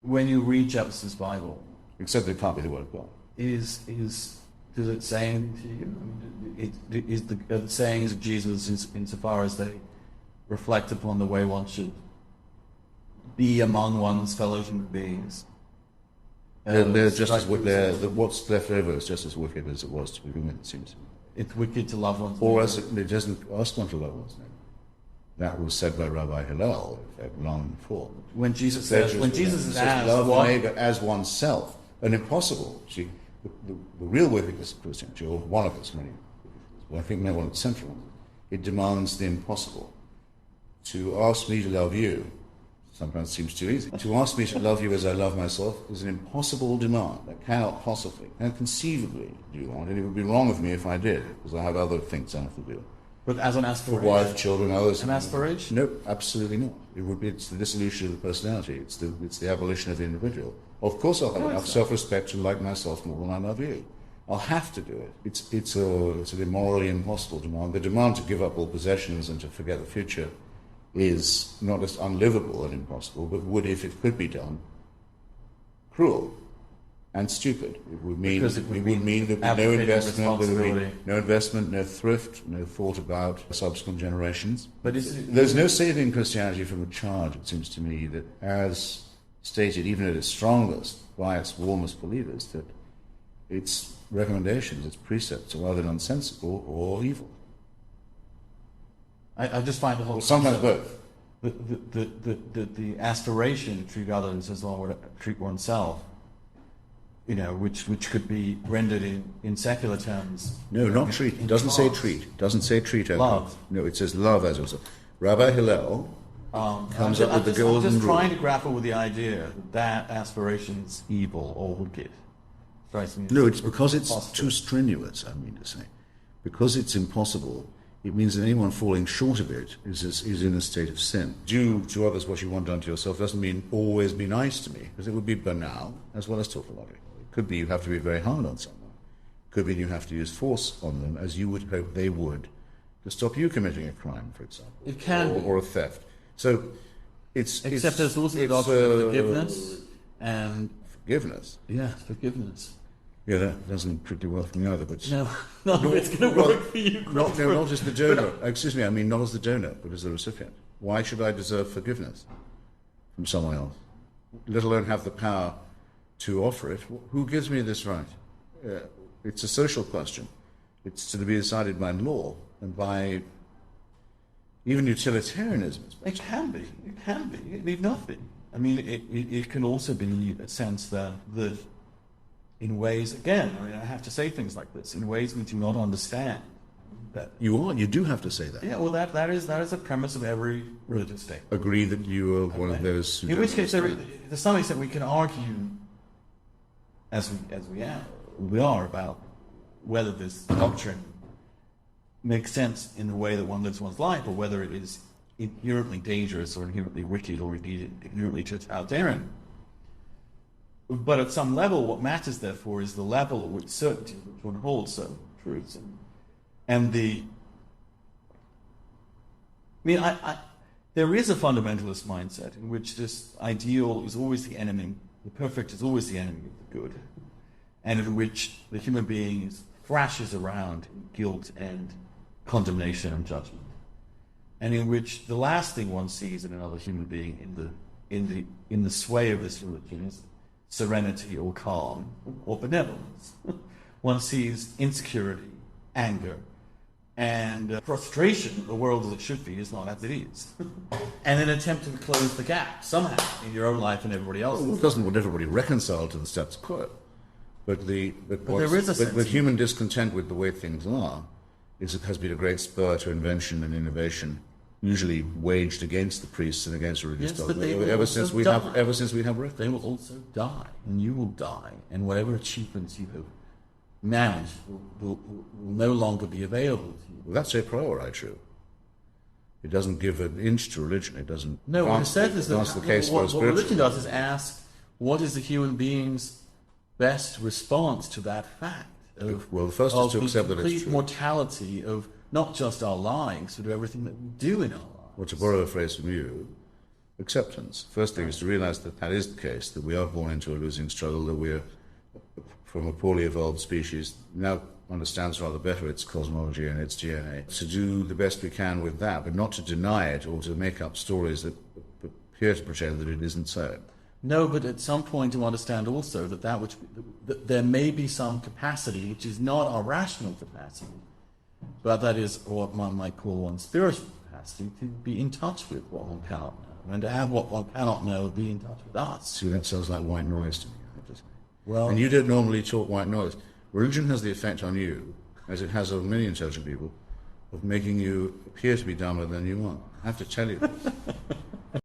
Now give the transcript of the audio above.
when you read Jefferson's Bible, except that it can't be the Word of God. does it say anything to you? I mean, is the sayings of Jesus insofar as they reflect upon the way one should be among one's fellow human beings? They're just as what's left over is just as wicked as it was to begin with, it seems to me. It's wicked to love one's Or as it doesn't ask one to love one's neighbor. That was said by Rabbi Hillel long before. When Jesus is asked, love the neighbor as oneself, an impossible. See, the real wickedness of Christianity, or one of its many, I think one of the central ones, it demands the impossible. To ask me to love you sometimes seems too easy. To ask me to love you as I love myself is an impossible demand. I cannot possibly and conceivably do that, and it would be wrong of me if I did, because I have other things I have to do. But as an aspiration? For wife, children, others. An aspiration? No, absolutely not. It's the dissolution of the personality. It's the abolition of the individual. Of course I'll have enough self-respect to like myself more than I love you. I'll have to do it. It's an immorally impossible demand. The demand to give up all possessions and to forget the future is not just unlivable and impossible, but would, if it could be done, cruel and stupid. It would mean that no investment, no thrift, no thought about subsequent generations. But there's no saving Christianity from a charge, it seems to me, that as stated, even at its strongest, by its warmest believers, that its recommendations, its precepts are either nonsensical or evil. I just find the whole... Sometimes both. The aspiration to treat others as one would treat oneself, which could be rendered in secular terms. No, not treat. It doesn't say treat. It doesn't say treat. Love. No, it says love as also. Rabbi Hillel comes up with the golden rule. I'm just trying to grapple with the idea that aspiration is evil or wicked. No, it's because it's too strenuous, I mean to say. Because it's impossible, it means that anyone falling short of it is in a state of sin. Do to others what you want done to yourself doesn't mean always be nice to me, because it would be banal as well as tautological. It could be you have to be very hard on someone. It could be you have to use force on them, as you would hope they would, to stop you committing a crime, for example. It can or a theft. So except there's also the doctrine of forgiveness and forgiveness. Yeah, forgiveness. Yeah, that doesn't particularly well for me either, but... No, it's going to work for you. Not as the donor. Excuse me, I mean not as the donor, but as the recipient. Why should I deserve forgiveness from someone else, let alone have the power to offer it? Who gives me this right? It's a social question. It's to be decided by law and by even utilitarianism. It can be. It need not be. I mean, it can also be a sense that in ways, again, I mean, I have to say things like this, in ways we do not understand. That you do have to say that. Yeah, well, that is a premise of every religious state. Agree that you are one of those. In which case, to some extent, we can argue, as we are about whether this doctrine makes sense in the way that one lives one's life, or whether it is inherently dangerous, or inherently wicked, or indeed inherently totalitarian. But at some level, what matters, therefore, is the level at which certainty, which one holds certain truths, and there is a fundamentalist mindset in which this ideal is always the enemy, the perfect is always the enemy of the good, and in which the human being thrashes around in guilt and condemnation and judgment, and in which the last thing one sees in another human being in the sway of this religion is serenity or calm or benevolence. One sees insecurity, anger, and frustration that the world as it should be is not as it is. And an attempt to close the gap somehow in your own life and everybody else's. Well, it doesn't want everybody reconciled to the status quo. But human discontent with the way things are has been a great spur to invention and innovation, usually waged against the priests and against religious dogma. Ever since we have records. They will also die, and you will die, and whatever achievements you have managed will no longer be available to you. Well, that's a priori true. It doesn't give an inch to religion. It doesn't. No, what it says is that what religion does is ask, what is the human being's best response to that fact? Well, the first is to accept that it's true. The complete mortality of not just our lives, but of everything that we do in our lives. Well, to borrow a phrase from you, acceptance. First thing is to realize that that is the case, that we are born into a losing struggle, that we're from a poorly evolved species, now understands rather better its cosmology and its DNA, to do the best we can with that, but not to deny it or to make up stories that appear to pretend that it isn't so. No, but at some point to understand also that that there may be some capacity which is not our rational capacity, but that is what one might call one's spiritual capacity, to be in touch with what one cannot know, and to have what one cannot know be in touch with us. See, that sounds like white noise to me, I have to say. Well, and you don't normally talk white noise. Religion has the effect on you, as it has on many intelligent people, of making you appear to be dumber than you are. I have to tell you this.